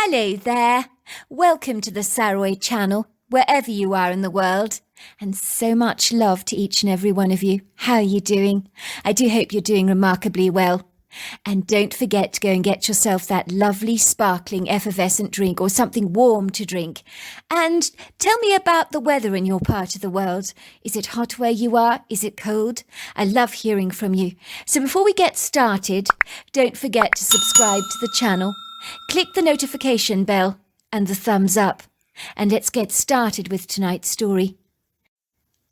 Hello there. Welcome to the Saroy channel, wherever you are in the world. And so much love to each and every one of you. How are you doing? I do hope you're doing remarkably well. And don't forget to go and get yourself that lovely sparkling effervescent drink or something warm to drink. And tell me about the weather in your part of the world. Is it hot where you are? Is it cold? I love hearing from you. So before we get started, don't forget to subscribe to the channel. Click the notification bell and the thumbs up. And let's get started with tonight's story.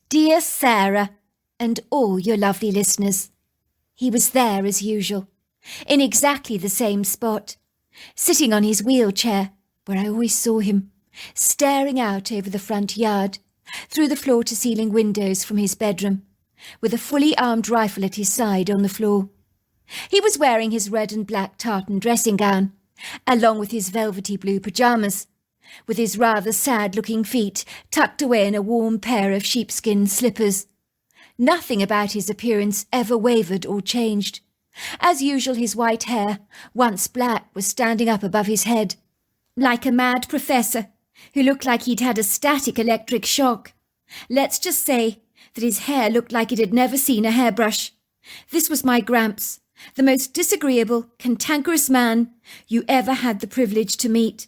Dear Sarah and all your lovely listeners, he was there as usual, in exactly the same spot, sitting on his wheelchair where I always saw him, staring out over the front yard, through the floor-to-ceiling windows from his bedroom, with a fully armed rifle at his side on the floor. He was wearing his red and black tartan dressing gown, along with his velvety blue pyjamas, with his rather sad-looking feet tucked away in a warm pair of sheepskin slippers. Nothing about his appearance ever wavered or changed. As usual, his white hair, once black, was standing up above his head, like a mad professor who looked like he'd had a static electric shock. Let's just say that his hair looked like it had never seen a hairbrush. This was my Gramps, the most disagreeable, cantankerous man you ever had the privilege to meet.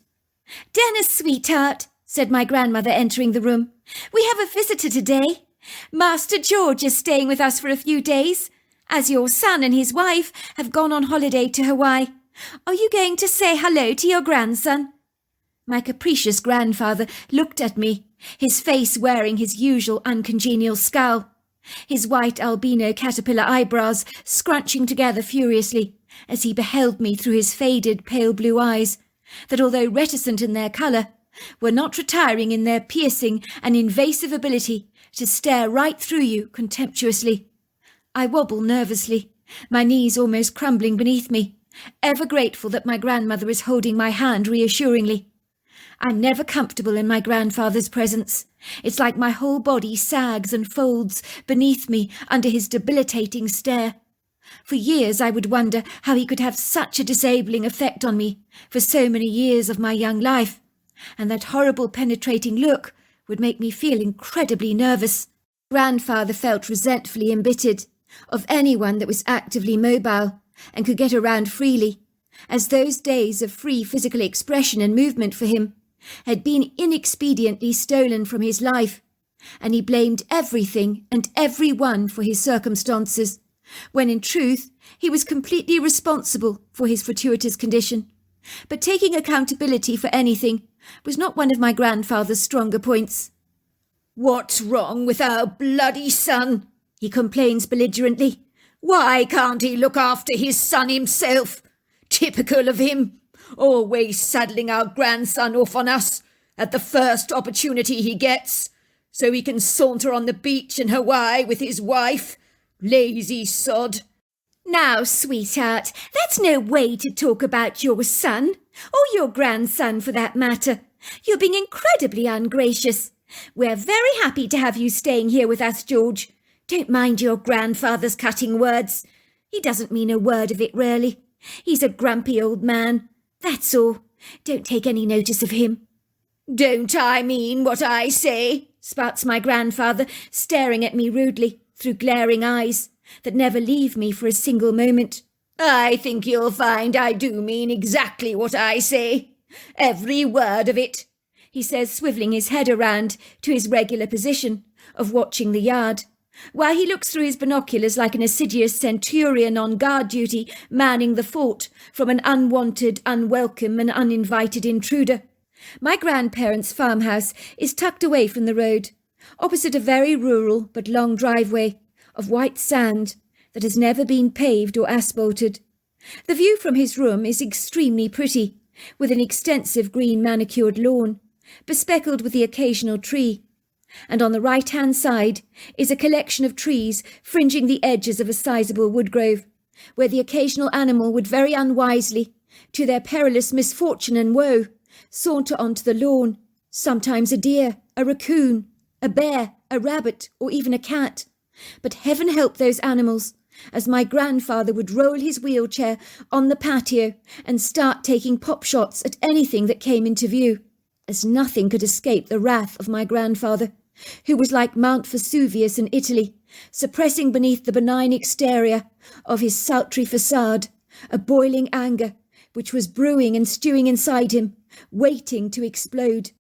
"Dennis, sweetheart," said my grandmother, entering the room. "We have a visitor today. Master George is staying with us for a few days, as your son and his wife have gone on holiday to Hawaii. Are you going to say hello to your grandson?" My capricious grandfather looked at me, his face wearing his usual uncongenial scowl, his white albino caterpillar eyebrows scrunching together furiously as he beheld me through his faded pale blue eyes, that although reticent in their colour, were not retiring in their piercing and invasive ability to stare right through you contemptuously. I wobble nervously, my knees almost crumbling beneath me, ever grateful that my grandmother is holding my hand reassuringly. I'm never comfortable in my grandfather's presence. It's like my whole body sags and folds beneath me under his debilitating stare. For years I would wonder how he could have such a disabling effect on me for so many years of my young life, and that horrible penetrating look would make me feel incredibly nervous. Grandfather felt resentfully embittered of anyone that was actively mobile and could get around freely, as those days of free physical expression and movement for him had been inexpediently stolen from his life, and he blamed everything and everyone for his circumstances, when in truth he was completely responsible for his fortuitous condition. But taking accountability for anything was not one of my grandfather's stronger points. "What's wrong with our bloody son?" he complains belligerently. "Why can't he look after his son himself? Typical of him, always saddling our grandson off on us at the first opportunity he gets, so he can saunter on the beach in Hawaii with his wife. Lazy sod." "Now, sweetheart, that's no way to talk about your son, or your grandson for that matter. You're being incredibly ungracious. We're very happy to have you staying here with us, George. Don't mind your grandfather's cutting words. He doesn't mean a word of it, really. He's a grumpy old man. That's all. Don't take any notice of him." "Don't I mean what I say?" spouts my grandfather, staring at me rudely through glaring eyes that never leave me for a single moment. "I think you'll find I do mean exactly what I say. Every word of it," he says, swivelling his head around to his regular position of watching the yard, while he looks through his binoculars like an assiduous centurion on guard duty, manning the fort from an unwanted, unwelcome and uninvited intruder. My grandparents' farmhouse is tucked away from the road, opposite a very rural but long driveway of white sand that has never been paved or asphalted. The view from his room is extremely pretty, with an extensive green manicured lawn, bespeckled with the occasional tree, and on the right-hand side is a collection of trees fringing the edges of a sizable woodgrove, where the occasional animal would very unwisely, to their perilous misfortune and woe, saunter onto the lawn, sometimes a deer, a raccoon, a bear, a rabbit, or even a cat. But heaven help those animals, as my grandfather would roll his wheelchair on the patio and start taking pop shots at anything that came into view, as nothing could escape the wrath of my grandfather, who was like Mount Vesuvius in Italy, suppressing beneath the benign exterior of his sultry facade a boiling anger which was brewing and stewing inside him, waiting to explode.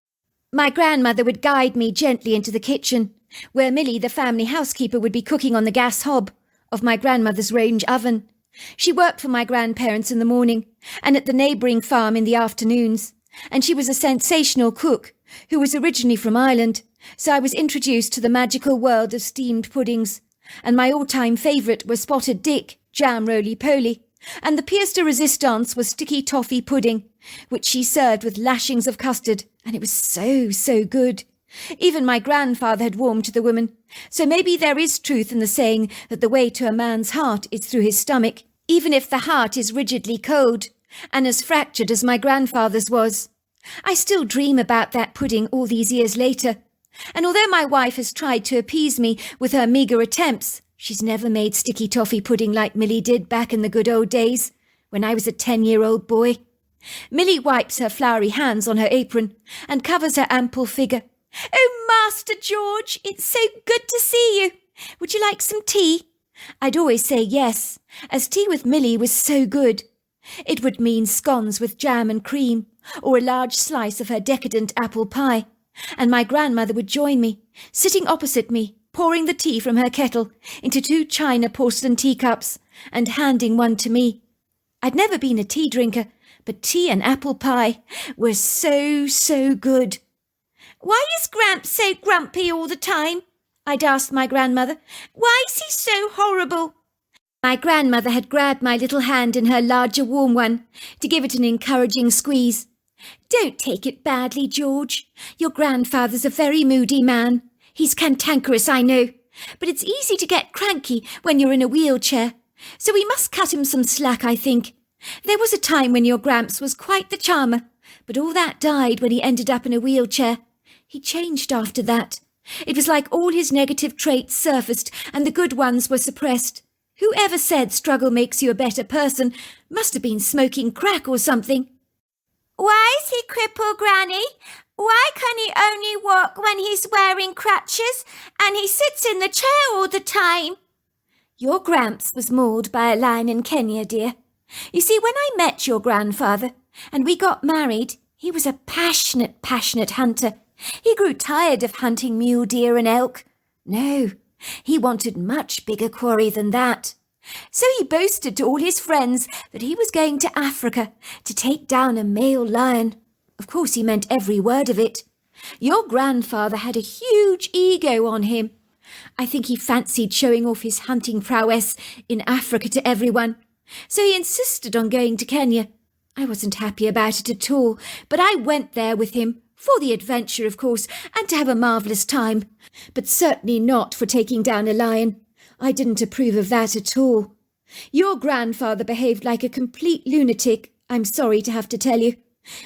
My grandmother would guide me gently into the kitchen, where Millie, the family housekeeper, would be cooking on the gas hob of my grandmother's range oven. She worked for my grandparents in the morning and at the neighbouring farm in the afternoons, and she was a sensational cook who was originally from Ireland, so I was introduced to the magical world of steamed puddings, and my all-time favourite was Spotted Dick, jam roly-poly, and the pièce de résistance was sticky toffee pudding, which she served with lashings of custard, and it was so good. Even my grandfather had warmed to the woman, so maybe there is truth in the saying that the way to a man's heart is through his stomach, even if the heart is rigidly cold, and as fractured as my grandfather's was. I still dream about that pudding all these years later, and although my wife has tried to appease me with her meagre attempts, she's never made sticky toffee pudding like Millie did back in the good old days, when I was a 10-year-old boy. Millie wipes her floury hands on her apron and covers her ample figure. "Oh, Master George, it's so good to see you. Would you like some tea?" I'd always say yes, as tea with Millie was so good. It would mean scones with jam and cream, or a large slice of her decadent apple pie, and my grandmother would join me, sitting opposite me, pouring the tea from her kettle into 2 china porcelain teacups and handing one to me. I'd never been a tea drinker, but tea and apple pie were so good. "Why is Gramps so grumpy all the time?" I'd asked my grandmother. "Why is he so horrible?" My grandmother had grabbed my little hand in her larger warm one to give it an encouraging squeeze. "Don't take it badly, George. Your grandfather's a very moody man. He's cantankerous, I know, but it's easy to get cranky when you're in a wheelchair, so we must cut him some slack, I think. There was a time when your Gramps was quite the charmer, but all that died when he ended up in a wheelchair. He changed after that. It was like all his negative traits surfaced and the good ones were suppressed. Whoever said struggle makes you a better person must have been smoking crack or something." "Why is he crippled, Granny? Why can he only walk when he's wearing crutches and he sits in the chair all the time?" "Your Gramps was mauled by a lion in Kenya, dear. You see, when I met your grandfather and we got married, he was a passionate hunter. He grew tired of hunting mule deer and elk. No, he wanted much bigger quarry than that. So he boasted to all his friends that he was going to Africa to take down a male lion. Of course, he meant every word of it. Your grandfather had a huge ego on him. I think he fancied showing off his hunting prowess in Africa to everyone. So he insisted on going to Kenya. I wasn't happy about it at all, but I went there with him, for the adventure, of course, and to have a marvellous time, but certainly not for taking down a lion. I didn't approve of that at all. Your grandfather behaved like a complete lunatic, I'm sorry to have to tell you,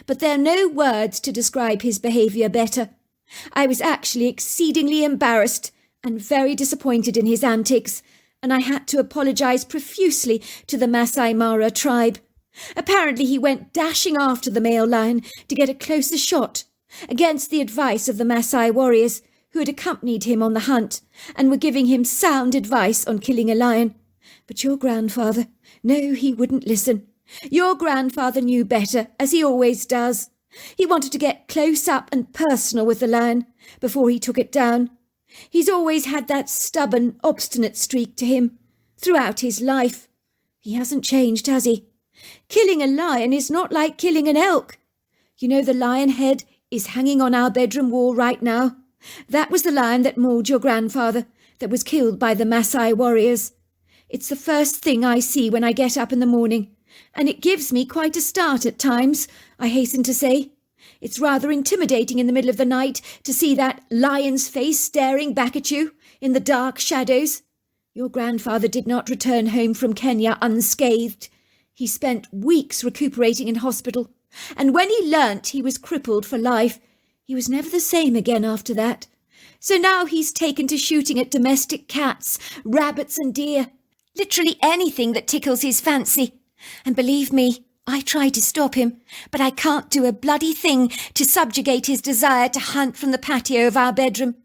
but there are no words to describe his behaviour better. I was actually exceedingly embarrassed and very disappointed in his antics, and I had to apologise profusely to the Masai Mara tribe. Apparently he went dashing after the male lion to get a closer shot, against the advice of the Masai warriors who had accompanied him on the hunt and were giving him sound advice on killing a lion. But your grandfather, no, he wouldn't listen. Your grandfather knew better, as he always does. He wanted to get close up and personal with the lion before he took it down. He's always had that stubborn, obstinate streak to him throughout his life. He hasn't changed, has he? Killing a lion is not like killing an elk. You know the lion head is hanging on our bedroom wall right now. That was the lion that mauled your grandfather, that was killed by the Masai warriors. It's the first thing I see when I get up in the morning, and it gives me quite a start at times, I hasten to say. It's rather intimidating in the middle of the night to see that lion's face staring back at you in the dark shadows. Your grandfather did not return home from Kenya unscathed. He spent weeks recuperating in hospital, and when he learnt he was crippled for life, he was never the same again after that. So now he's taken to shooting at domestic cats, rabbits and deer. Literally anything that tickles his fancy. And believe me, I try to stop him, but I can't do a bloody thing to subjugate his desire to hunt from the patio of our bedroom.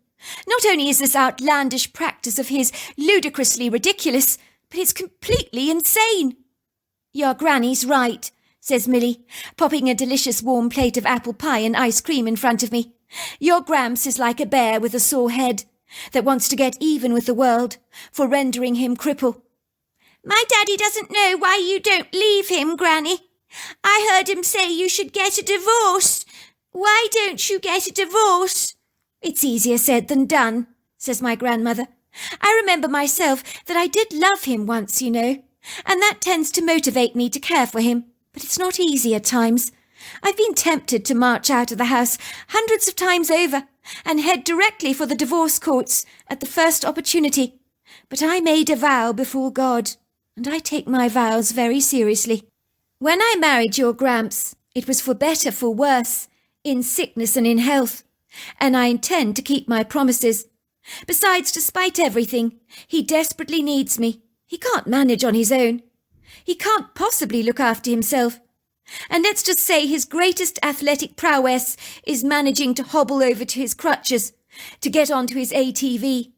Not only is this outlandish practice of his ludicrously ridiculous, but it's completely insane. Your granny's right, says Millie, popping a delicious warm plate of apple pie and ice cream in front of me. Your Gramps is like a bear with a sore head that wants to get even with the world for rendering him cripple. My daddy doesn't know why you don't leave him, Granny. I heard him say you should get a divorce. Why don't you get a divorce? It's easier said than done, says my grandmother. I remember myself that I did love him once, you know, and that tends to motivate me to care for him. But it's not easy at times. I've been tempted to march out of the house hundreds of times over and head directly for the divorce courts at the first opportunity. But I made a vow before God, and I take my vows very seriously. When I married your Gramps, it was for better, for worse, in sickness and in health, and I intend to keep my promises. Besides, despite everything, he desperately needs me. He can't manage on his own. He can't possibly look after himself. And let's just say his greatest athletic prowess is managing to hobble over to his crutches, to get onto his ATV,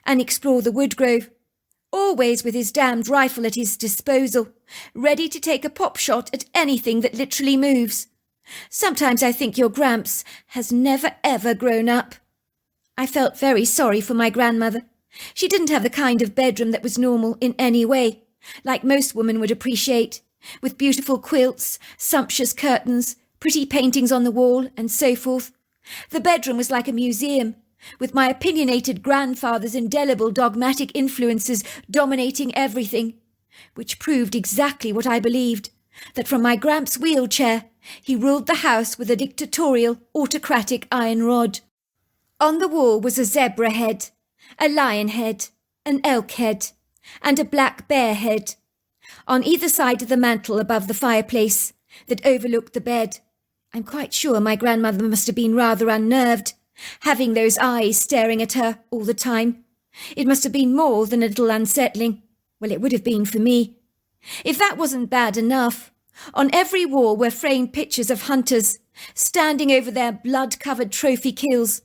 and explore the woodgrove, always with his damned rifle at his disposal, ready to take a pop shot at anything that literally moves. Sometimes I think your Gramps has never ever grown up. I felt very sorry for my grandmother. She didn't have the kind of bedroom that was normal in any way, like most women would appreciate, with beautiful quilts, sumptuous curtains, pretty paintings on the wall, and so forth. The bedroom was like a museum, with my opinionated grandfather's indelible dogmatic influences dominating everything, which proved exactly what I believed, that from my Gramps' wheelchair he ruled the house with a dictatorial, autocratic iron rod. On the wall was a zebra head, a lion head, an elk head, and a black bear head. On either side of the mantel above the fireplace that overlooked the bed, I'm quite sure my grandmother must have been rather unnerved, having those eyes staring at her all the time. It must have been more than a little unsettling. Well, it would have been for me. If that wasn't bad enough, on every wall were framed pictures of hunters standing over their blood-covered trophy kills,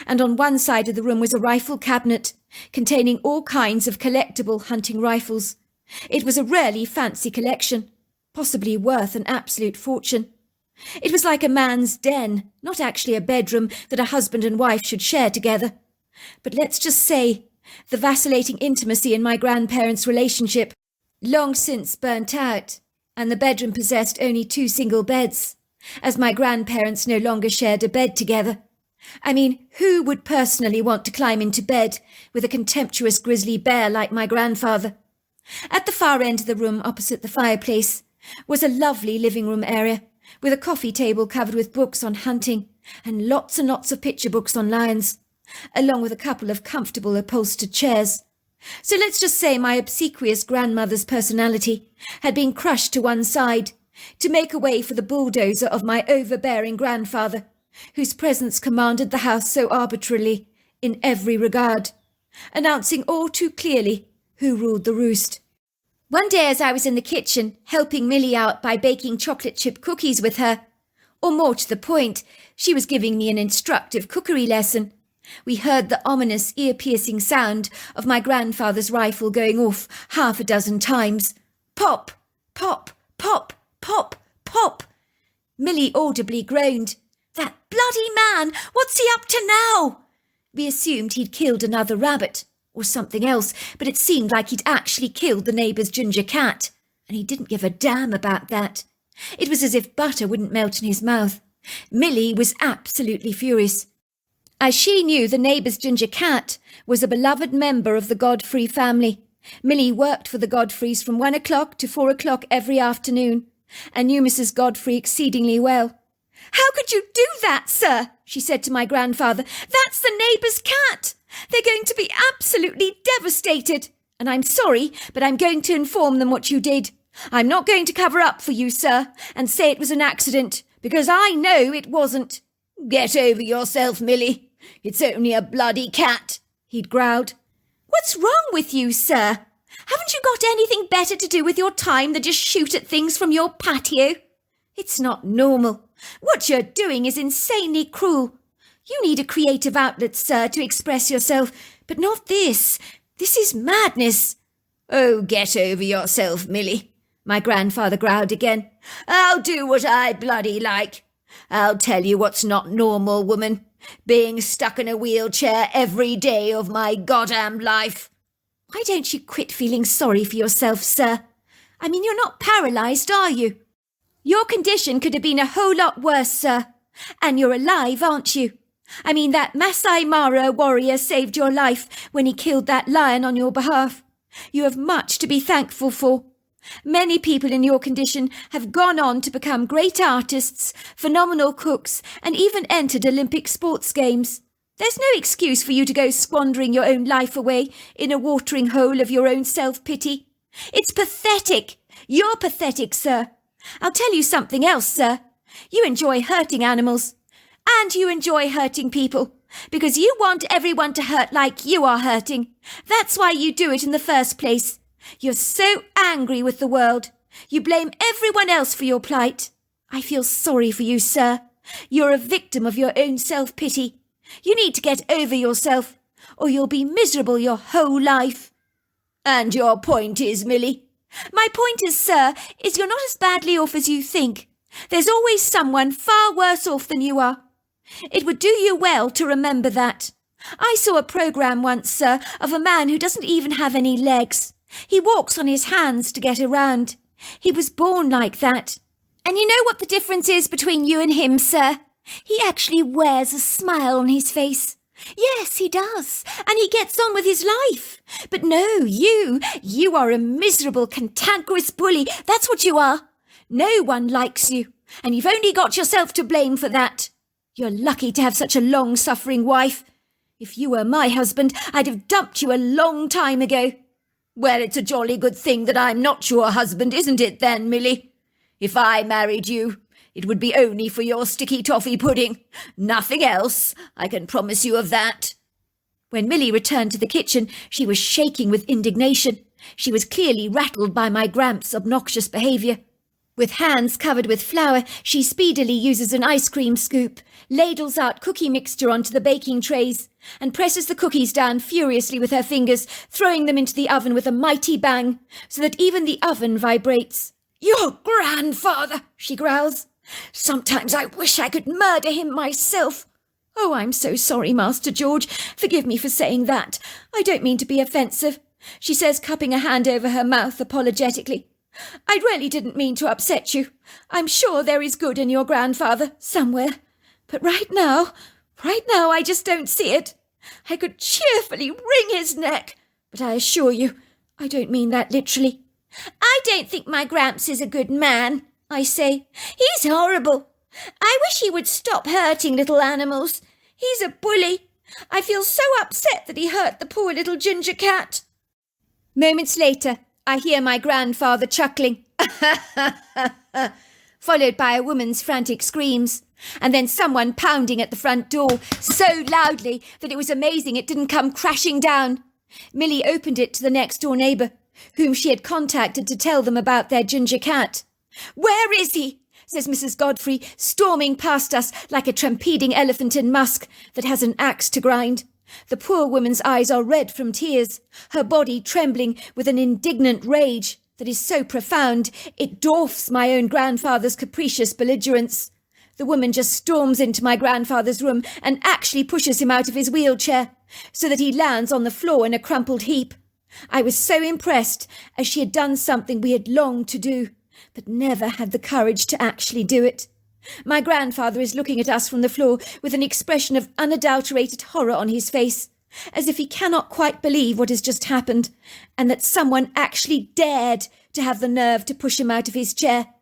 and on one side of the room was a rifle cabinet containing all kinds of collectible hunting rifles. It was a rarely fancy collection, possibly worth an absolute fortune. It was like a man's den, not actually a bedroom that a husband and wife should share together. But let's just say the vacillating intimacy in my grandparents' relationship long since burnt out, and the bedroom possessed only 2 single beds, as my grandparents no longer shared a bed together. I mean, who would personally want to climb into bed with a contemptuous grizzly bear like my grandfather? At the far end of the room opposite the fireplace was a lovely living room area, with a coffee table covered with books on hunting and lots of picture books on lions, along with a couple of comfortable upholstered chairs. So let's just say my obsequious grandmother's personality had been crushed to one side to make a way for the bulldozer of my overbearing grandfather, whose presence commanded the house so arbitrarily in every regard, announcing all too clearly who ruled the roost. One day as I was in the kitchen helping Millie out by baking chocolate chip cookies with her, or more to the point, she was giving me an instructive cookery lesson, we heard the ominous ear-piercing sound of my grandfather's rifle going off 6 times. Pop, pop, pop, pop, pop. Millie audibly groaned. That bloody man! What's he up to now? We assumed he'd killed another rabbit or something else, but it seemed like he'd actually killed the neighbour's ginger cat, and he didn't give a damn about that. It was as if butter wouldn't melt in his mouth. Millie was absolutely furious, as she knew the neighbour's ginger cat was a beloved member of the Godfrey family. Millie worked for the Godfreys from 1 o'clock to 4 o'clock every afternoon, and knew Mrs. Godfrey exceedingly well. "How could you do that, sir?" she said to my grandfather. "That's the neighbour's cat. They're going to be absolutely devastated. And I'm sorry, but I'm going to inform them what you did. I'm not going to cover up for you, sir, and say it was an accident, because I know it wasn't." "Get over yourself, Millie. It's only a bloody cat," he'd growled. "What's wrong with you, sir? Haven't you got anything better to do with your time than just shoot at things from your patio? It's not normal. What you're doing is insanely cruel. You need a creative outlet, sir, to express yourself, but not this. This is madness. Oh, get over yourself, Milly, my grandfather growled again. I'll do what I bloody like. I'll tell you what's not normal, woman. Being stuck in a wheelchair every day of my goddamn life. Why don't you quit feeling sorry for yourself, sir? I mean, you're not paralysed, are you? Your condition could have been a whole lot worse, sir. And you're alive, aren't you? I mean, that Masai Mara warrior saved your life when he killed that lion on your behalf. You have much to be thankful for. Many people in your condition have gone on to become great artists, phenomenal cooks, and even entered Olympic sports games. There's no excuse for you to go squandering your own life away in a watering hole of your own self-pity. It's pathetic. You're pathetic, sir. I'll tell you something else, sir. You enjoy hurting animals. And you enjoy hurting people. Because you want everyone to hurt like you are hurting. That's why you do it in the first place. You're so angry with the world. You blame everyone else for your plight. I feel sorry for you, sir. You're a victim of your own self-pity. You need to get over yourself, or you'll be miserable your whole life. And your point is, Milly? My point is, sir, is you're not as badly off as you think. There's always someone far worse off than you are. It would do you well to remember that. I saw a programme once, sir, of a man who doesn't even have any legs. He walks on his hands to get around. He was born like that. And you know what the difference is between you and him, sir? He actually wears a smile on his face. Yes, he does, and he gets on with his life. But no, you are a miserable, cantankerous bully. That's what you are. No one likes you, and you've only got yourself to blame for that. You're lucky to have such a long-suffering wife. If you were my husband, I'd have dumped you a long time ago. Well, it's a jolly good thing that I'm not your husband, isn't it then, Milly? If I married you, it would be only for your sticky toffee pudding. Nothing else, I can promise you of that. When Milly returned to the kitchen, she was shaking with indignation. She was clearly rattled by my Gramps' obnoxious behaviour. With hands covered with flour, she speedily uses an ice cream scoop, ladles out cookie mixture onto the baking trays, and presses the cookies down furiously with her fingers, throwing them into the oven with a mighty bang, so that even the oven vibrates. Your grandfather, she growls. Sometimes I wish I could murder him myself. Oh, I'm so sorry, Master George. Forgive me for saying that. I don't mean to be offensive, she says, cupping a hand over her mouth apologetically. I really didn't mean to upset you. I'm sure there is good in your grandfather, somewhere. But right now, I just don't see it. I could cheerfully wring his neck, but I assure you, I don't mean that literally. I don't think my Gramps is a good man, I say. He's horrible. I wish he would stop hurting little animals. He's a bully. I feel so upset that he hurt the poor little ginger cat. Moments later, I hear my grandfather chuckling, followed by a woman's frantic screams, and then someone pounding at the front door so loudly that it was amazing it didn't come crashing down. Milly opened it to the next-door neighbour, whom she had contacted to tell them about their ginger cat. "Where is he?" says Mrs. Godfrey, storming past us like a trampeding elephant in musk that has an axe to grind. The poor woman's eyes are red from tears, her body trembling with an indignant rage that is so profound it dwarfs my own grandfather's capricious belligerence. The woman just storms into my grandfather's room and actually pushes him out of his wheelchair, so that he lands on the floor in a crumpled heap. I was so impressed, as she had done something we had longed to do, but never had the courage to actually do it. My grandfather is looking at us from the floor with an expression of unadulterated horror on his face, as if he cannot quite believe what has just happened, and that someone actually dared to have the nerve to push him out of his chair.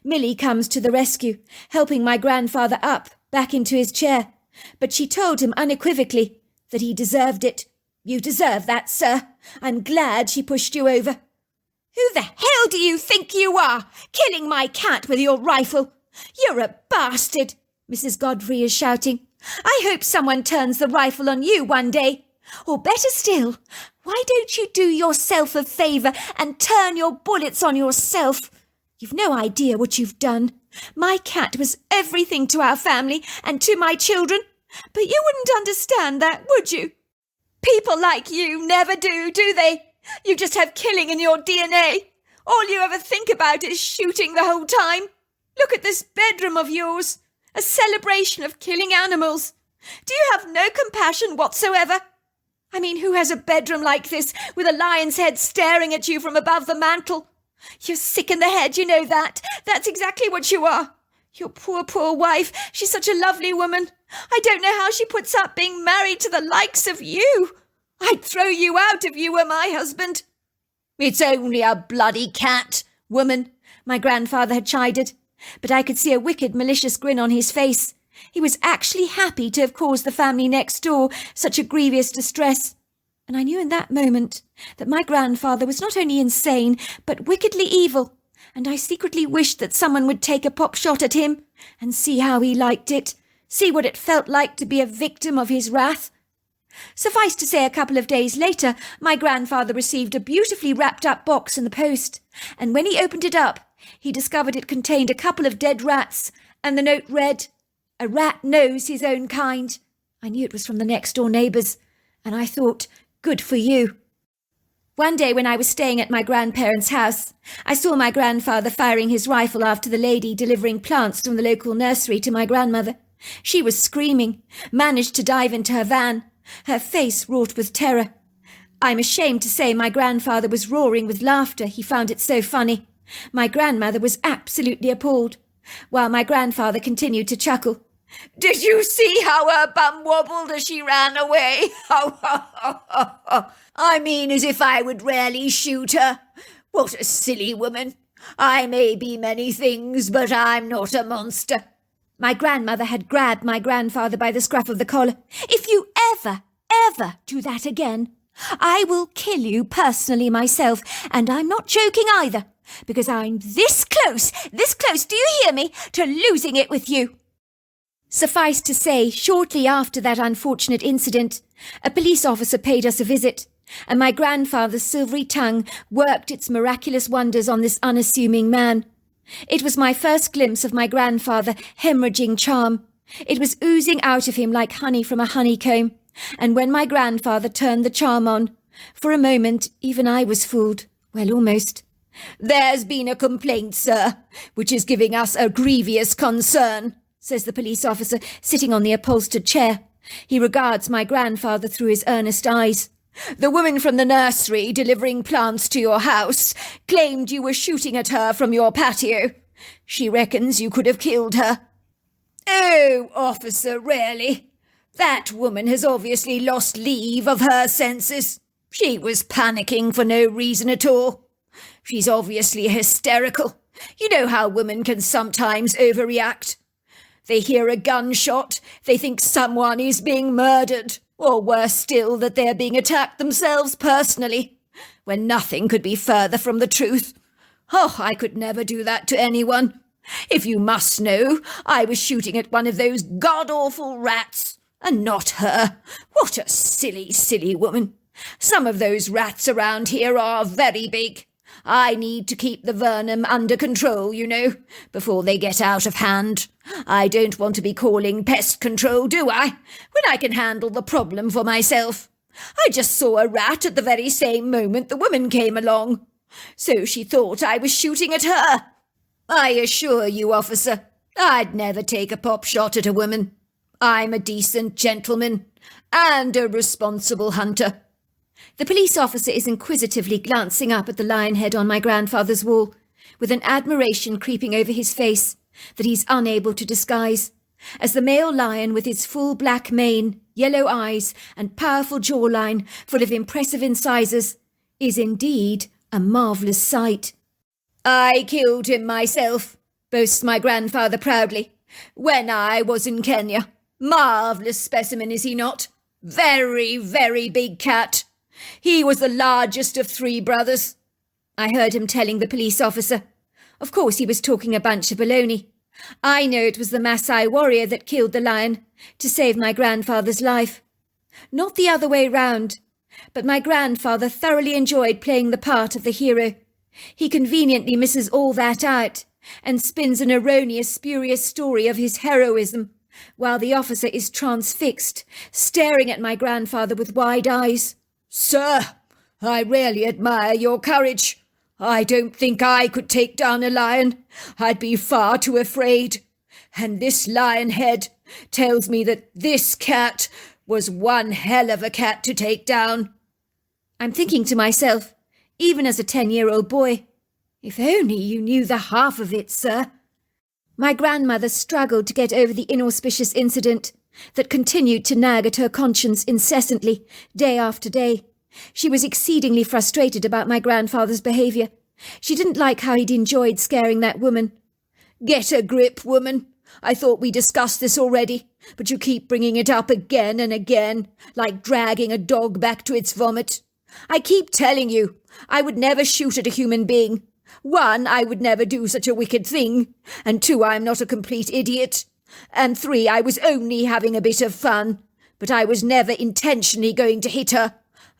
Milly comes to the rescue, helping my grandfather up, back into his chair, but she told him unequivocally that he deserved it. "You deserve that, sir. I'm glad she pushed you over." "Who the hell do you think you are, killing my cat with your rifle? You're a bastard," Mrs. Godfrey is shouting. "I hope someone turns the rifle on you one day. Or better still, Why don't you do yourself a favour and turn your bullets on yourself? You've no idea what you've done. My cat was everything to our family and to my children, but you wouldn't understand that, would you? People like you never do they? You just have killing in your DNA. All you ever think about is shooting the whole time. Look at this bedroom of yours, a celebration of killing animals. Do you have no compassion whatsoever? I mean, who has a bedroom like this with a lion's head staring at you from above the mantel? You're sick in the head, you know that. That's exactly what you are. Your poor wife, she's such a lovely woman. I don't know how she puts up being married to the likes of you. I'd throw you out if you were my husband. It's only a bloody cat, woman, my grandfather had chided, but I could see a wicked, malicious grin on his face. He was actually happy to have caused the family next door such a grievous distress. And I knew in that moment that my grandfather was not only insane, but wickedly evil, and I secretly wished that someone would take a pop shot at him and see how he liked it, see what it felt like to be a victim of his wrath. Suffice to say, a couple of days later, my grandfather received a beautifully wrapped-up box in the post, and when he opened it up, he discovered it contained a couple of dead rats, and the note read, "A rat knows his own kind." I knew it was from the next-door neighbours, and I thought, good for you. One day when I was staying at my grandparents' house, I saw my grandfather firing his rifle after the lady delivering plants from the local nursery to my grandmother. She was screaming, managed to dive into her van, her face wrought with terror. I'm ashamed to say my grandfather was roaring with laughter. He found it so funny. My grandmother was absolutely appalled, while my grandfather continued to chuckle. "Did you see how her bum wobbled as she ran away? I mean, as if I would really shoot her. What a silly woman. I may be many things, but I'm not a monster." My grandmother had grabbed my grandfather by the scruff of the collar. "If you ever do that again, I will kill you personally myself, and I'm not joking either, because I'm this close, do you hear me, to losing it with you." Suffice to say, shortly after that unfortunate incident, a police officer paid us a visit, and my grandfather's silvery tongue worked its miraculous wonders on this unassuming man. It was my first glimpse of my grandfather hemorrhaging charm. It was oozing out of him like honey from a honeycomb, and when my grandfather turned the charm on, for a moment even I was fooled. Well, almost. "There's been a complaint, sir, which is giving us a grievous concern," says the police officer, sitting on the upholstered chair. He regards my grandfather through his earnest eyes. "The woman from the nursery delivering plants to your house claimed you were shooting at her from your patio. She reckons you could have killed her." "Oh, officer, really? That woman has obviously lost leave of her senses. She was panicking for no reason at all. She's obviously hysterical. You know how women can sometimes overreact. They hear a gunshot, they think someone is being murdered, or worse still, that they're being attacked themselves personally, when nothing could be further from the truth. Oh, I could never do that to anyone. If you must know, I was shooting at one of those god-awful rats, and not her. What a silly, silly woman. Some of those rats around here are very big. I need to keep the venom under control, you know, before they get out of hand. I don't want to be calling pest control, do I, when I can handle the problem for myself? I just saw a rat at the very same moment the woman came along, so she thought I was shooting at her. I assure you, officer, I'd never take a pop shot at a woman. I'm a decent gentleman and a responsible hunter." The police officer is inquisitively glancing up at the lion head on my grandfather's wall, with an admiration creeping over his face that he's unable to disguise, as the male lion with his full black mane, yellow eyes, and powerful jawline full of impressive incisors is indeed a marvellous sight. "I killed him myself," boasts my grandfather proudly, "when I was in Kenya. Marvellous specimen, is he not? Very, very big cat. He was the largest of 3 brothers." I heard him telling the police officer. Of course he was talking a bunch of baloney. I know it was the Maasai warrior that killed the lion to save my grandfather's life. Not the other way round. But my grandfather thoroughly enjoyed playing the part of the hero. He conveniently misses all that out and spins an erroneous, spurious story of his heroism, while the officer is transfixed, staring at my grandfather with wide eyes. "Sir, I really admire your courage. I don't think I could take down a lion. I'd be far too afraid. And this lion head tells me that this cat was one hell of a cat to take down." I'm thinking to myself, even as a 10-year-old boy, if only you knew the half of it, sir. My grandmother struggled to get over the inauspicious incident that continued to nag at her conscience incessantly, day after day. She was exceedingly frustrated about my grandfather's behaviour. She didn't like how he'd enjoyed scaring that woman. "Get a grip, woman. I thought we discussed this already, but you keep bringing it up again and again, like dragging a dog back to its vomit. I keep telling you, I would never shoot at a human being. 1, I would never do such a wicked thing, and 2, I'm not a complete idiot, and 3, I was only having a bit of fun, but I was never intentionally going to hit her.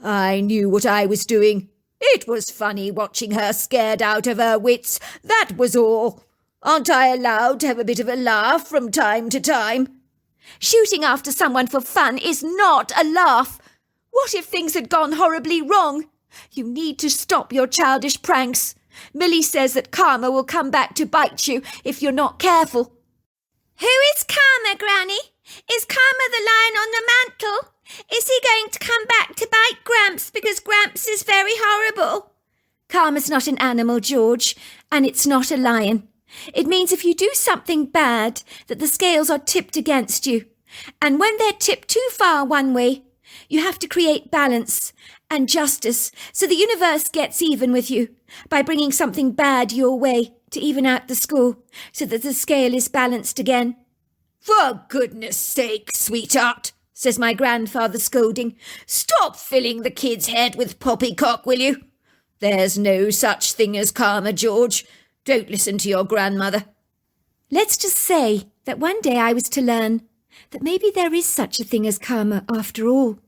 I knew what I was doing. It was funny watching her scared out of her wits, that was all. Aren't I allowed to have a bit of a laugh from time to time?" "Shooting after someone for fun is not a laugh. What if things had gone horribly wrong? You need to stop your childish pranks. Millie says that karma will come back to bite you if you're not careful." "Who is Karma, Granny? Is Karma the lion on the mantle? Is he going to come back to bite Gramps because Gramps is very horrible?" "Karma's not an animal, George, and it's not a lion. It means if you do something bad, that the scales are tipped against you. And when they're tipped too far one way, you have to create balance and justice so the universe gets even with you by bringing something bad your way to even out the score so that the scale is balanced again." "For goodness sake, sweetheart," says my grandfather, scolding, "stop filling the kid's head with poppycock, will you? There's no such thing as karma, George. Don't listen to your grandmother." Let's just say that one day I was to learn that maybe there is such a thing as karma after all.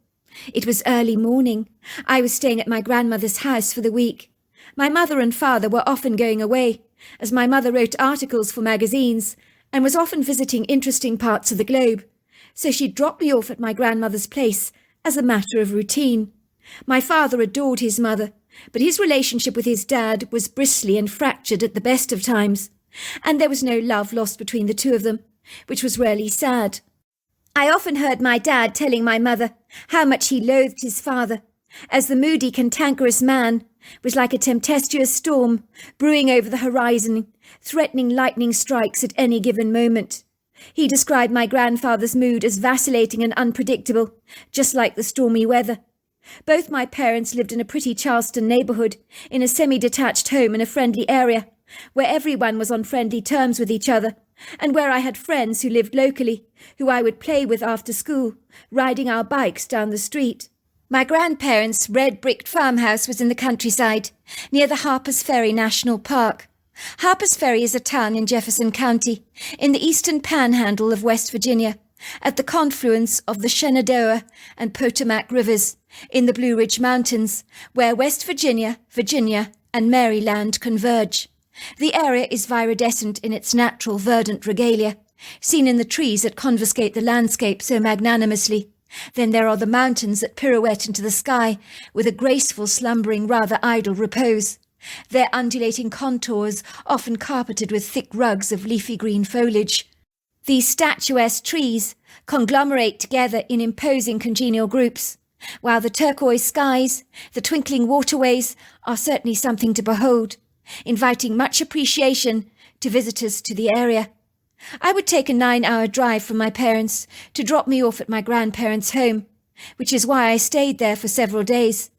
It was early morning. I was staying at my grandmother's house for the week. My mother and father were often going away, as my mother wrote articles for magazines and was often visiting interesting parts of the globe, so she dropped me off at my grandmother's place as a matter of routine. My father adored his mother, but his relationship with his dad was bristly and fractured at the best of times, and there was no love lost between the two of them, which was really sad. I often heard my dad telling my mother how much he loathed his father, as the moody, cantankerous man was like a tempestuous storm brewing over the horizon, threatening lightning strikes at any given moment. He described my grandfather's mood as vacillating and unpredictable, just like the stormy weather. Both my parents lived in a pretty Charleston neighbourhood, in a semi-detached home in a friendly area, where everyone was on friendly terms with each other, and where I had friends who lived locally, who I would play with after school, riding our bikes down the street. My grandparents' red-bricked farmhouse was in the countryside, near the Harper's Ferry National Park. Harper's Ferry is a town in Jefferson County, in the eastern panhandle of West Virginia, at the confluence of the Shenandoah and Potomac rivers, in the Blue Ridge Mountains, where West Virginia, Virginia, and Maryland converge. The area is viridescent in its natural verdant regalia, seen in the trees that confiscate the landscape so magnanimously. Then there are the mountains that pirouette into the sky with a graceful, slumbering, rather idle repose, their undulating contours often carpeted with thick rugs of leafy green foliage. These statuesque trees conglomerate together in imposing congenial groups, while the turquoise skies, the twinkling waterways are certainly something to behold, inviting much appreciation to visitors to the area. I would take a 9-hour drive from my parents to drop me off at my grandparents' home, which is why I stayed there for several days.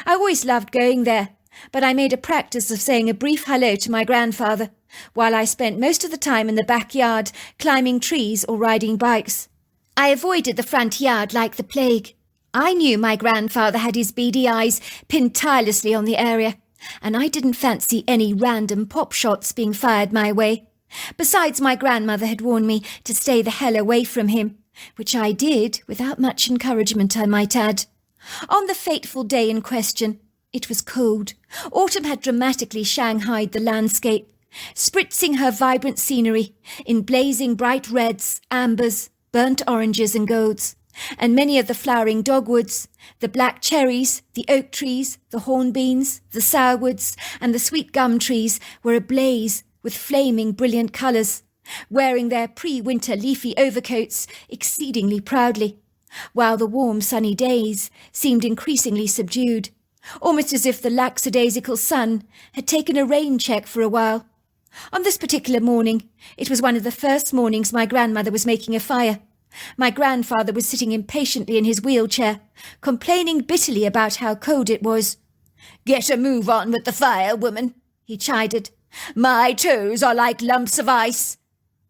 I always loved going there, but I made a practice of saying a brief hello to my grandfather, while I spent most of the time in the backyard climbing trees or riding bikes. I avoided the front yard like the plague. I knew my grandfather had his beady eyes pinned tirelessly on the area, and I didn't fancy any random pop shots being fired my way. Besides, my grandmother had warned me to stay the hell away from him, which I did without much encouragement, I might add. On the fateful day in question, it was cold. Autumn had dramatically shanghaied the landscape, spritzing her vibrant scenery in blazing bright reds, ambers, burnt oranges and golds, and many of the flowering dogwoods, the black cherries, the oak trees, the hornbeams, the sourwoods, and the sweet gum trees were ablaze with flaming brilliant colours, wearing their pre-winter leafy overcoats exceedingly proudly, while the warm sunny days seemed increasingly subdued, almost as if the lackadaisical sun had taken a rain check for a while. On this particular morning, it was one of the first mornings my grandmother was making a fire. My grandfather was sitting impatiently in his wheelchair, complaining bitterly about how cold it was. "Get a move on with the fire, woman," he chided. "My toes are like lumps of ice."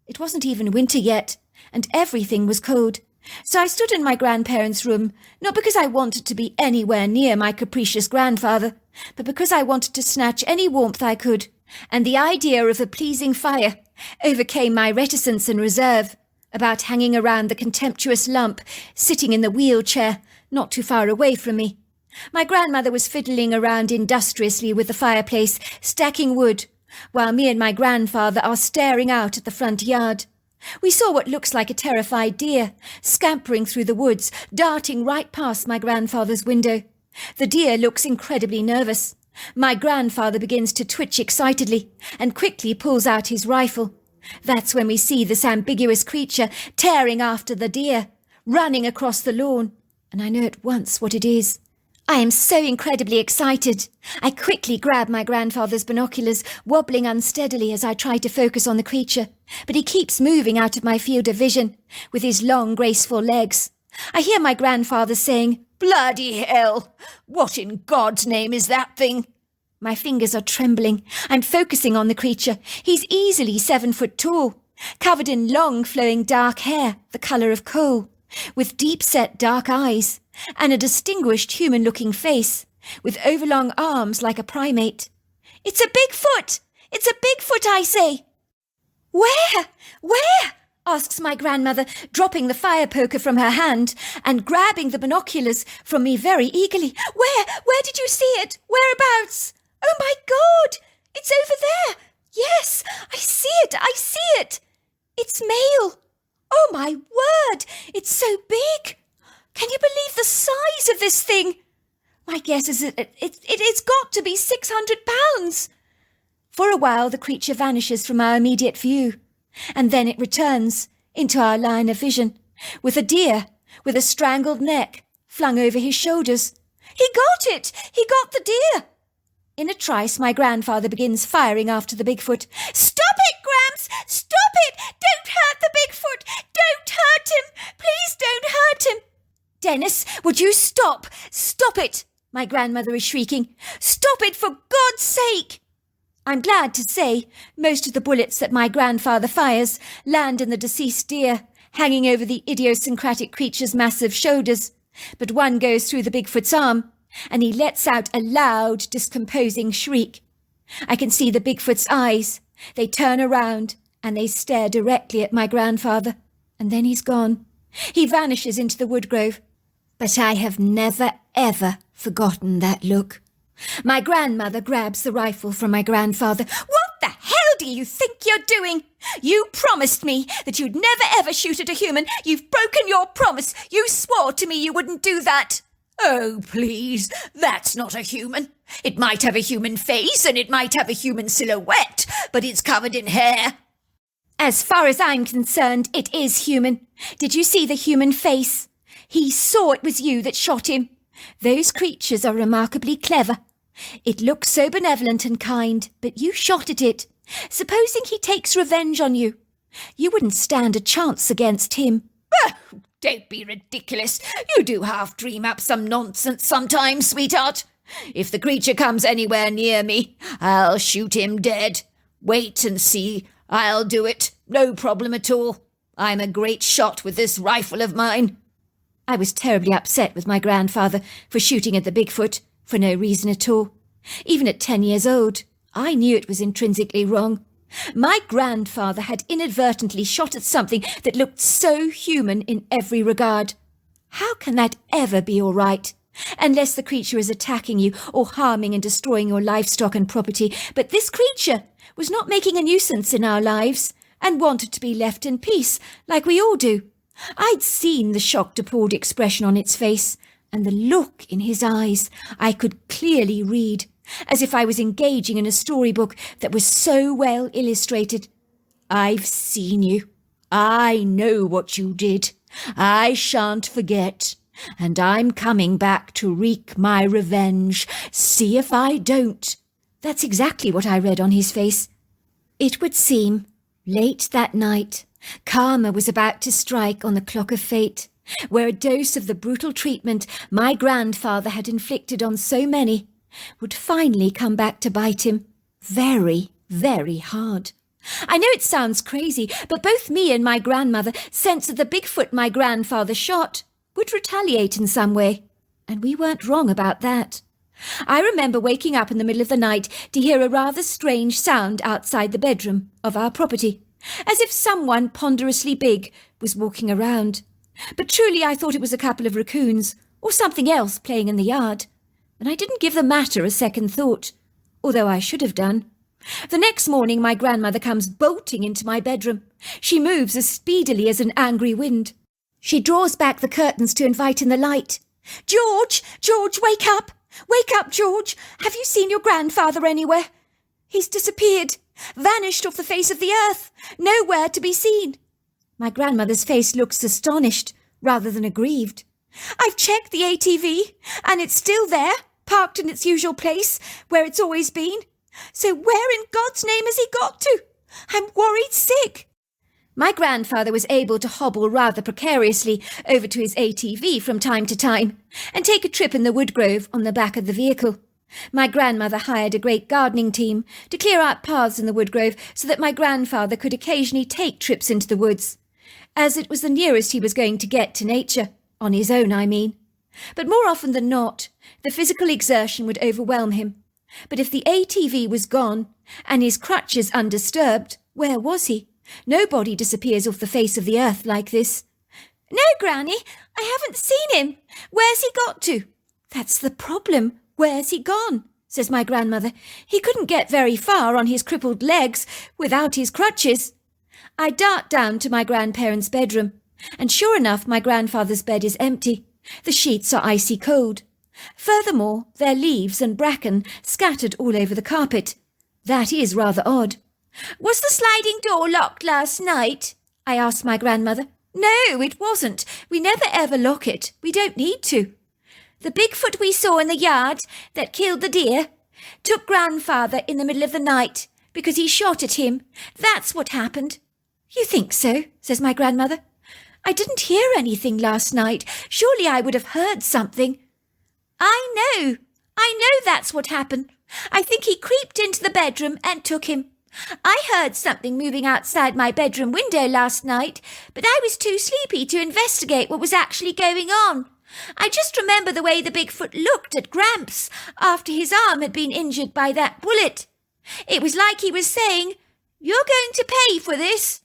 It wasn't even winter yet, and everything was cold. So I stood in my grandparents' room, not because I wanted to be anywhere near my capricious grandfather, but because I wanted to snatch any warmth I could, and the idea of a pleasing fire overcame my reticence and reserve about hanging around the contemptuous lump sitting in the wheelchair not too far away from me. My grandmother was fiddling around industriously with the fireplace, stacking wood, while me and my grandfather are staring out at the front yard. We saw what looks like a terrified deer, scampering through the woods, darting right past my grandfather's window. The deer looks incredibly nervous. My grandfather begins to twitch excitedly and quickly pulls out his rifle. That's when we see this ambiguous creature tearing after the deer, running across the lawn, and I know at once what it is. I am so incredibly excited. I quickly grab my grandfather's binoculars, wobbling unsteadily as I try to focus on the creature, but he keeps moving out of my field of vision with his long, graceful legs. I hear my grandfather saying, "Bloody hell! What in God's name is that thing?" My fingers are trembling. I'm focusing on the creature. He's easily 7 foot tall, covered in long, flowing dark hair, the colour of coal, with deep-set dark eyes, and a distinguished human-looking face, with overlong arms like a primate. "It's a Bigfoot! It's a Bigfoot, I say!" "Where? Where?" asks my grandmother, dropping the fire poker from her hand and grabbing the binoculars from me very eagerly. Where did you see it? Whereabouts?" "Oh my God! It's over there! Yes, I see it! It's male! Oh my word! It's so big! Can you believe the size of this thing? My guess is it's got to be 600 pounds. For a while the creature vanishes from our immediate view, and then it returns into our line of vision, with a deer with a strangled neck flung over his shoulders. He got it! He got the deer! In a trice, my grandfather begins firing after the Bigfoot. "Stop it, Gramps! Stop it! Don't hurt the Bigfoot! Don't hurt him! Please don't hurt him!" "Dennis, would you stop? Stop it!" my grandmother is shrieking. "Stop it, for God's sake!" I'm glad to say most of the bullets that my grandfather fires land in the deceased deer, hanging over the idiosyncratic creature's massive shoulders, but one goes through the Bigfoot's arm, and he lets out a loud, discomposing shriek. I can see the Bigfoot's eyes. They turn around, and they stare directly at my grandfather, and then he's gone. He vanishes into the woodgrove. But I have never, ever forgotten that look. My grandmother grabs the rifle from my grandfather. "What the hell do you think you're doing? You promised me that you'd never ever shoot at a human. You've broken your promise. You swore to me you wouldn't do that." "Oh, please, that's not a human. It might have a human face and it might have a human silhouette, but it's covered in hair." "As far as I'm concerned, it is human. Did you see the human face? He saw it was you that shot him. Those creatures are remarkably clever. It looks so benevolent and kind, but you shot at it. Supposing he takes revenge on you, you wouldn't stand a chance against him." "Oh, don't be ridiculous. You do half dream up some nonsense sometimes, sweetheart. If the creature comes anywhere near me, I'll shoot him dead. Wait and see. I'll do it. No problem at all. I'm a great shot with this rifle of mine." I was terribly upset with my grandfather for shooting at the Bigfoot for no reason at all. Even at 10 years old, I knew it was intrinsically wrong. My grandfather had inadvertently shot at something that looked so human in every regard. How can that ever be all right? Unless the creature is attacking you or harming and destroying your livestock and property. But this creature was not making a nuisance in our lives and wanted to be left in peace, like we all do. I'd seen the shocked, appalled expression on its face, and the look in his eyes I could clearly read, as if I was engaging in a storybook that was so well illustrated. I've seen you. I know what you did. I shan't forget. And I'm coming back to wreak my revenge. See if I don't. That's exactly what I read on his face. It would seem, late that night, karma was about to strike on the clock of fate, where a dose of the brutal treatment my grandfather had inflicted on so many would finally come back to bite him very, very hard. I know it sounds crazy, but both me and my grandmother sensed that the Bigfoot my grandfather shot would retaliate in some way, and we weren't wrong about that. I remember waking up in the middle of the night to hear a rather strange sound outside the bedroom of our property, as if someone ponderously big was walking around. But truly I thought it was a couple of raccoons or something else playing in the yard, and I didn't give the matter a second thought, although I should have done. The next morning my grandmother comes bolting into my bedroom. She moves as speedily as an angry wind. She draws back the curtains to invite in the light. George, wake up! Wake up, George! Have you seen your grandfather anywhere? He's disappeared, vanished off the face of the earth, nowhere to be seen. My grandmother's face looks astonished rather than aggrieved. I've checked the ATV, and it's still there, parked in its usual place, where it's always been. So where in God's name has he got to? I'm worried sick. My grandfather was able to hobble rather precariously over to his ATV from time to time and take a trip in the woodgrove on the back of the vehicle. My grandmother hired a great gardening team to clear out paths in the woodgrove so that my grandfather could occasionally take trips into the woods, as it was the nearest he was going to get to nature, on his own, I mean. But more often than not, the physical exertion would overwhelm him. But if the ATV was gone and his crutches undisturbed, where was he? Nobody disappears off the face of the earth like this. No, Granny, I haven't seen him. Where's he got to? That's the problem. Where's he gone? Says my grandmother. He couldn't get very far on his crippled legs without his crutches. I dart down to my grandparents' bedroom, and sure enough, my grandfather's bed is empty. The sheets are icy cold. Furthermore, there are leaves and bracken scattered all over the carpet. That is rather odd. Was the sliding door locked last night? I asked my grandmother. No, it wasn't. We never ever lock it. We don't need to. The Bigfoot we saw in the yard that killed the deer took grandfather in the middle of the night because he shot at him. That's what happened. You think so? Says my grandmother. I didn't hear anything last night. Surely I would have heard something. I know that's what happened. I think he creeped into the bedroom and took him. I heard something moving outside my bedroom window last night, but I was too sleepy to investigate what was actually going on. I just remember the way the Bigfoot looked at Gramps after his arm had been injured by that bullet. It was like he was saying, "You're going to pay for this."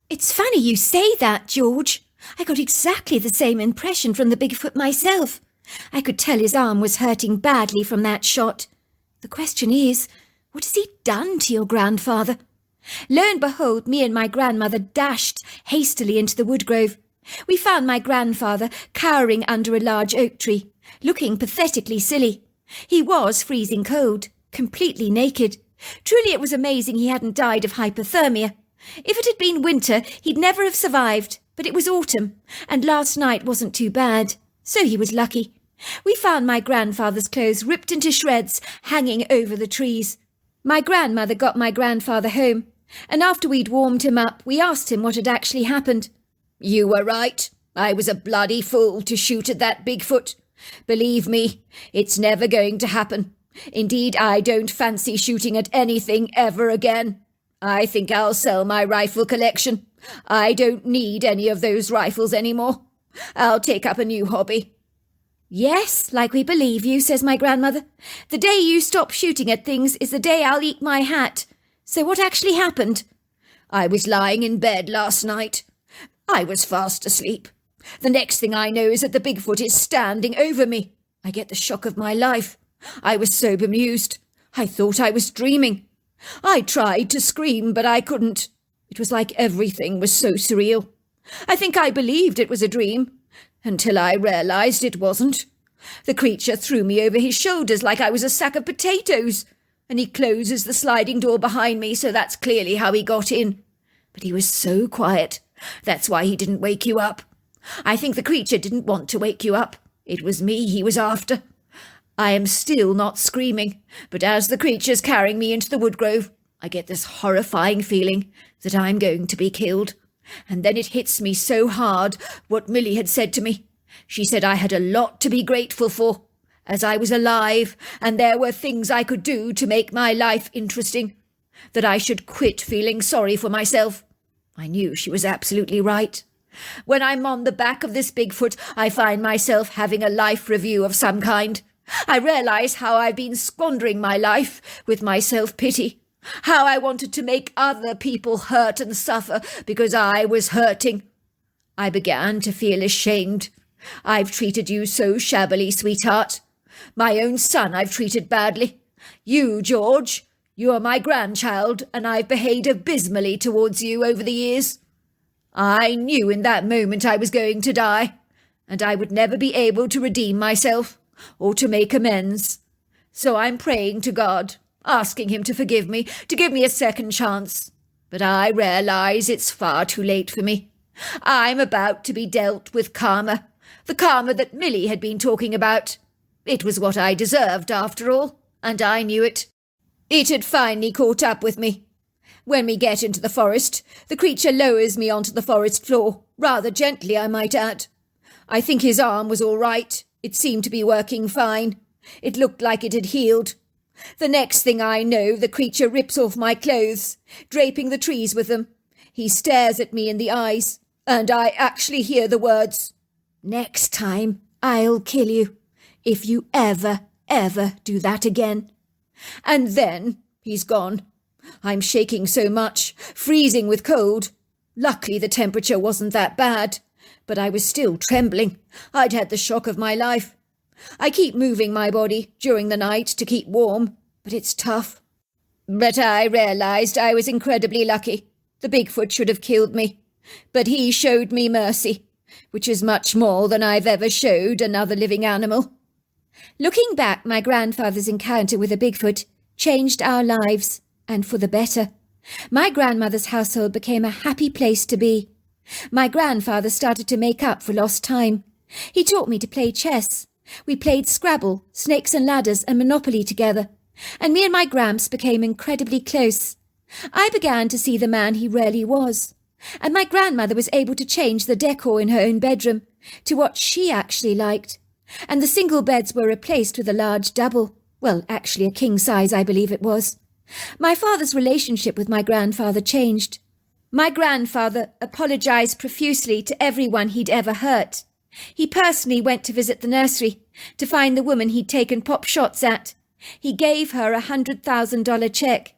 It's funny you say that, George. I got exactly the same impression from the Bigfoot myself. I could tell his arm was hurting badly from that shot. The question is, what has he done to your grandfather? Lo and behold, me and my grandmother dashed hastily into the woodgrove. We found my grandfather cowering under a large oak tree, looking pathetically silly. He was freezing cold, completely naked. Truly it was amazing he hadn't died of hypothermia. If it had been winter, he'd never have survived, but it was autumn, and last night wasn't too bad, so he was lucky. We found my grandfather's clothes ripped into shreds, hanging over the trees. My grandmother got my grandfather home, and after we'd warmed him up, we asked him what had actually happened. "You were right. I was a bloody fool to shoot at that Bigfoot. Believe me, it's never going to happen. Indeed, I don't fancy shooting at anything ever again. I think I'll sell my rifle collection. I don't need any of those rifles anymore. I'll take up a new hobby." "Yes, like we believe you," says my grandmother. "The day you stop shooting at things is the day I'll eat my hat. So what actually happened?" "I was lying in bed last night. I was fast asleep. The next thing I know is that the Bigfoot is standing over me. I get the shock of my life. I was so bemused. I thought I was dreaming. I tried to scream, but I couldn't. It was like everything was so surreal. I think I believed it was a dream, until I realized it wasn't. The creature threw me over his shoulders like I was a sack of potatoes, and he closes the sliding door behind me, so that's clearly how he got in. But he was so quiet. That's why he didn't wake you up. I think the creature didn't want to wake you up. It was me he was after. I am still not screaming, but as the creature's carrying me into the woodgrove, I get this horrifying feeling that I'm going to be killed. And then it hits me so hard what Millie had said to me. She said I had a lot to be grateful for, as I was alive, and there were things I could do to make my life interesting, that I should quit feeling sorry for myself. I knew she was absolutely right. When I'm on the back of this Bigfoot, I find myself having a life review of some kind. I realize how I've been squandering my life with my self-pity, how I wanted to make other people hurt and suffer because I was hurting. I began to feel ashamed. I've treated you so shabbily, sweetheart. My own son I've treated badly. You, George, you are my grandchild, and I've behaved abysmally towards you over the years. I knew in that moment I was going to die, and I would never be able to redeem myself or to make amends. So I'm praying to God, asking him to forgive me, to give me a second chance. But I realize it's far too late for me. I'm about to be dealt with karma, the karma that Millie had been talking about. It was what I deserved, after all, and I knew it. It had finally caught up with me. When we get into the forest, the creature lowers me onto the forest floor, rather gently, I might add. I think his arm was all right. It seemed to be working fine. It looked like it had healed. The next thing I know, the creature rips off my clothes, draping the trees with them. He stares at me in the eyes, and I actually hear the words, "Next time, I'll kill you, if you ever do that again." And then he's gone. I'm shaking so much, freezing with cold. Luckily the temperature wasn't that bad, but I was still trembling. I'd had the shock of my life. I keep moving my body during the night to keep warm, but it's tough. But I realized I was incredibly lucky. The Bigfoot should have killed me, but he showed me mercy, which is much more than I've ever showed another living animal. Looking back, my grandfather's encounter with a Bigfoot changed our lives, and for the better. My grandmother's household became a happy place to be. My grandfather started to make up for lost time. He taught me to play chess. We played Scrabble, Snakes and Ladders, and Monopoly together, and me and my Gramps became incredibly close. I began to see the man he really was, and my grandmother was able to change the decor in her own bedroom to what she actually liked, and the single beds were replaced with a large double. Well, actually a king size, I believe it was. My father's relationship with my grandfather changed. My grandfather apologized profusely to everyone he'd ever hurt. He personally went to visit the nursery to find the woman he'd taken pop shots at. He gave her a $100,000 check.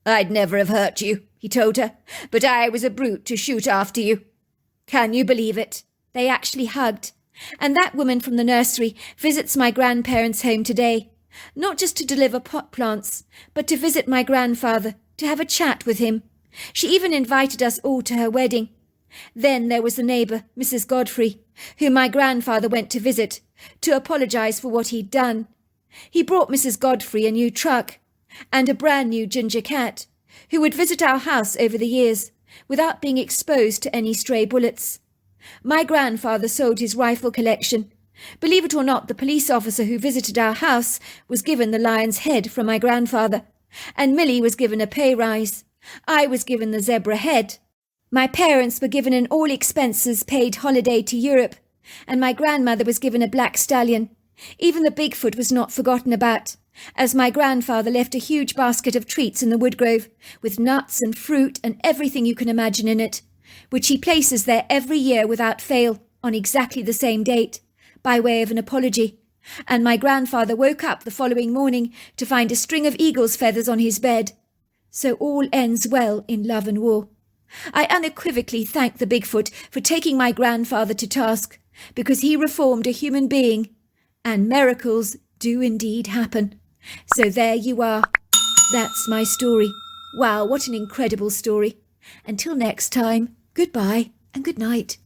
"I'd never have hurt you," he told her, "but I was a brute to shoot after you." Can you believe it? They actually hugged. And that woman from the nursery visits my grandparents' home today, not just to deliver pot plants, but to visit my grandfather, to have a chat with him. She even invited us all to her wedding. Then there was the neighbour, Mrs. Godfrey, whom my grandfather went to visit, to apologise for what he'd done. He brought Mrs. Godfrey a new truck, and a brand new ginger cat, who would visit our house over the years, without being exposed to any stray bullets. My grandfather sold his rifle collection. Believe it or not, the police officer who visited our house was given the lion's head from my grandfather, and Millie was given a pay rise. I was given the zebra head. My parents were given an all-expenses-paid holiday to Europe, and my grandmother was given a black stallion. Even the Bigfoot was not forgotten about, as my grandfather left a huge basket of treats in the woodgrove, with nuts and fruit and everything you can imagine in it, which he places there every year without fail, on exactly the same date, by way of an apology. And my grandfather woke up the following morning to find a string of eagle's feathers on his bed. So all ends well in love and war. I unequivocally thank the Bigfoot for taking my grandfather to task, because he reformed a human being, And miracles do indeed happen. So there you are. That's my story. Wow, what an incredible story. Until next time, goodbye and good night.